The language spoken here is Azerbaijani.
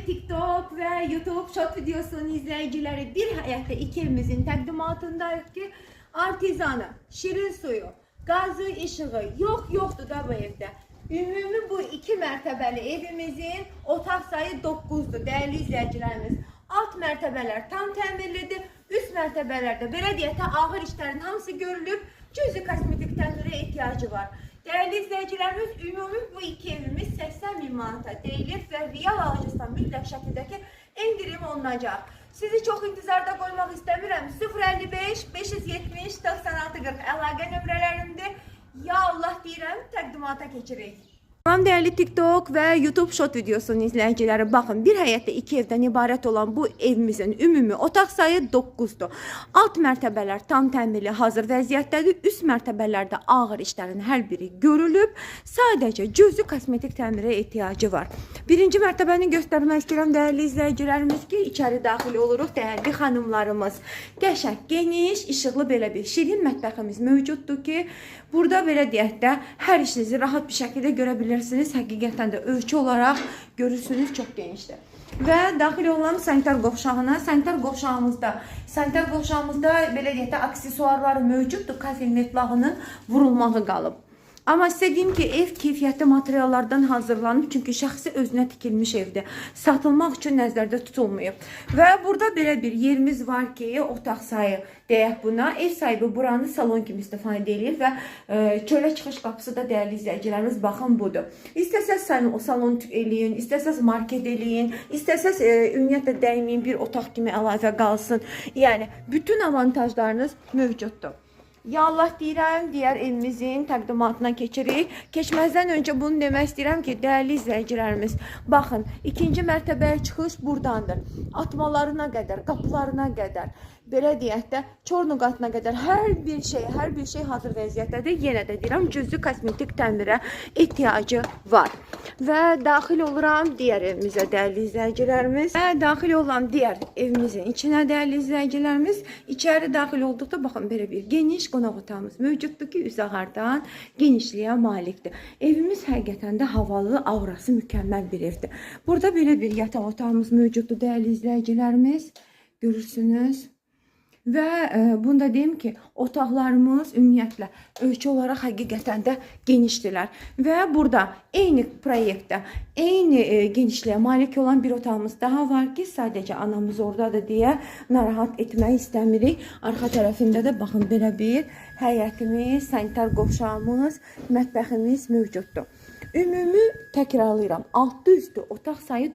TikTok ve YouTube short videosunun izleyicileri, bir həyətdə iki evimizin təqdimatındayıq ki, artizanı, şirin suyu, gazı, işığı yoxdur da bu evdə. Ümumi bu iki mərtəbəli evimizin otaq sayı 9'dur değerli izleyicilerimiz. Alt mərtəbələr tam təmirlidir, üst mərtəbələrdə belə deyək də ağır işlərin hamısı görülüb, cüzi kosmetik təndirə ehtiyacı var. Değerli izleyicilerimiz, ümumi bu iki evimiz 80.000 manata deyilir ve real alıcısından mütləq şəkildəki indirim olunacaq. Sizi çok intizarda koymak istemiyorum. 055 570 96 40 əlaqə nömrələrimdir. Ya Allah deyirəm, təqdimata keçirik. Tamam değerli TikTok ve YouTube short videosunun izleyicileri, bakın bir həyətdə iki evden ibaret olan bu evimizin ümumi otaq sayı 9'dur. Alt mərtəbələr tam təmirli hazır vəziyyətdədir. Üst mərtəbələrdə ağır işlərin hər biri görülüb. Sadəcə cüzi kosmetik təmirə ehtiyacı var. Birinci mərtəbəni göstərmək istəyirəm değerli izleyicilerimiz ki, içeri daxil oluruq değerli xanımlarımız. Qəşəng, geniş, işıqlı belə bir şirin mətbəximiz mövcuddur ki, burada belə deyək də hər işinizi rahat bir şəkildə görə bilirsiniz. Həqiqətən də ölçü olarak görürsünüz, çok genişdir. Ve daxil olan sanitar qovşağına, sanitar qovşağımızda belə deyək də aksesuarları mövcuddur. Kafel metlağının vurulmağı qalıb. Ama istediğim ki ev keyfiyyətli materiallardan hazırlanıb, çünkü şəxsi özünə tikilmiş evdir. Satılmaq üçün nəzərdə tutulmayıb. Və burada belə bir yerimiz var ki, otaq sayı deyək buna. Ev sahibi buranı salon kimi istifadə edir və çölə çıxış qapısı da değerli izleyicilerimiz baxın budur. İstəsəz salon eləyin, istəsəz market eləyin, istəsəz ümumiyyətlə dəyməyin bir otaq kimi əlavə qalsın. Yəni bütün avantajlarınız mövcuddur. Ya Allah deyirəm, diğer evimizin təqdimatına keçirik. Keçməzdən öncə bunu demək istəyirəm ki, değerli izleyicilerimiz, baxın, ikinci mərtəbəyə çıxış buradandır. Atmalarına qədər, qapılarına qədər, belə deyək də, çornu qatına qədər hər bir şey hazır vəziyyətdədir. Yenə də deyirəm, cüzi kosmetik təmirə ehtiyacı var. Və daxil oluram diğer evimizə değerli izleyicilerimiz. Və daxil olan diğer evimizin içine değerli izleyicilerimiz, içeri daxil olduqda baxın, belə bir geniş qonaq otağımız mövcuddur ki, üzağardan genişliyə malikdir. Evimiz həqiqətən də havalı, aurası mükəmməl bir evdir. Burada belə bir yataq otağımız mövcuddur değerli izleyicilerimiz. Görürsünüz. Ve bunda deyim ki, otaqlarımız ümumiyyətlə ölçü olarak həqiqətən də genişdirlər. Və burada eyni proyektdə, eyni genişliyə malik olan bir otağımız daha var ki, sadəcə anamız oradadır deyə narahat etmək istəmirik. Arxa tərəfində də baxın, belə bir həyətimiz, sanitar qovşağımız, mətbəximiz mövcuddur. Ümumi təkrarlayıram, altı üstü otaq sayı